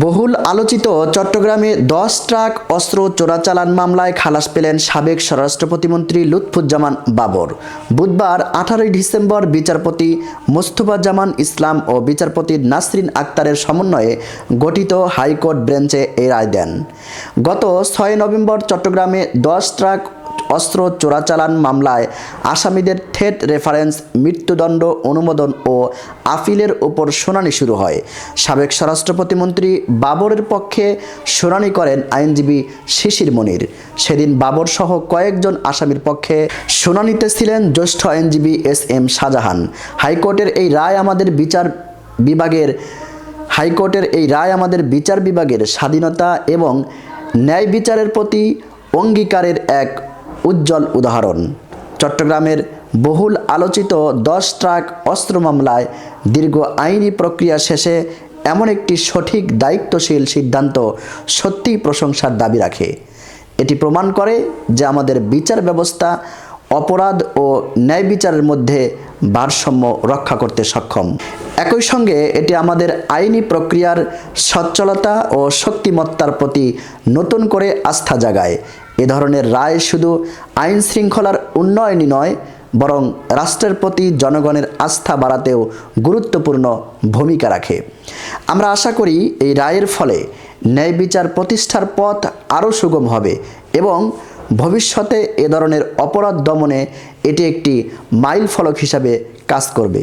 বহুল আলোচিত চট্টগ্রামে ১০ ট্রাক অস্ত্র চোরাচালান মামলায় খালাস পেলেন সাবেক স্বরাষ্ট্র প্রতিমন্ত্রী লুৎফুজ্জামান বাবর। বুধবার ১৮ ডিসেম্বর বিচারপতি মোস্তফা জামান ইসলাম ও বিচারপতি নাসরিন আক্তারের সমন্বয়ে গঠিত হাইকোর্ট বেঞ্চে এই রায় দেন। গত ৬ নভেম্বর চট্টগ্রামে ১০ ট্রাক অস্ত্র চোরাচালান মামলায় আসামিদের থ্রেট রেফারেন্স, মৃত্যুদণ্ড অনুমোদন ও আপিলের উপর শুনানি শুরু হয়। সাবেক স্বরাষ্ট্র প্রতিমন্ত্রী বাবরের পক্ষে শুনানি করেন আইনজীবী শিশির মনির। সেদিন বাবর সহ কয়েকজন আসামির পক্ষে শুনানিতে ছিলেন জ্যেষ্ঠ আইনজীবী এস.এম. শাহজাহান। হাইকোর্টের এই রায় আমাদের বিচার বিভাগের স্বাধীনতা এবং ন্যায় বিচারের প্রতি অঙ্গীকারের এক উজ্জ্বল উদাহরণ। চট্টগ্রামের বহুল আলোচিত ১০ ট্রাক অস্ত্র মামলায় দীর্ঘ আইনি প্রক্রিয়া শেষে এমন একটি সঠিক দায়িত্বশীল সিদ্ধান্ত সত্যিই প্রশংসার দাবি রাখে। এটি প্রমাণ করে যে আমাদের বিচার ব্যবস্থা অপরাধ ও ন্যায় বিচারের মধ্যে ভারসাম্য রক্ষা করতে সক্ষম। একই সঙ্গে এটি আমাদের আইনি প্রক্রিয়ার সচ্ছলতা ও শক্তিমত্তার প্রতি নতুন করে আস্থা জাগায়। এ ধরনের রায় শুধু আইন শৃঙ্খলার উন্নয়নই নয়, বরং রাষ্ট্রের প্রতি জনগণের আস্থা বাড়াতেও গুরুত্বপূর্ণ ভূমিকা রাখে। আমরা আশা করি এই রায়ের ফলে ন্যায় বিচার প্রতিষ্ঠার পথ আরও সুগম হবে এবং ভবিষ্যতে এ ধরনের অপরাধ দমনে এটি একটি মাইলফলক হিসাবে কাজ করবে।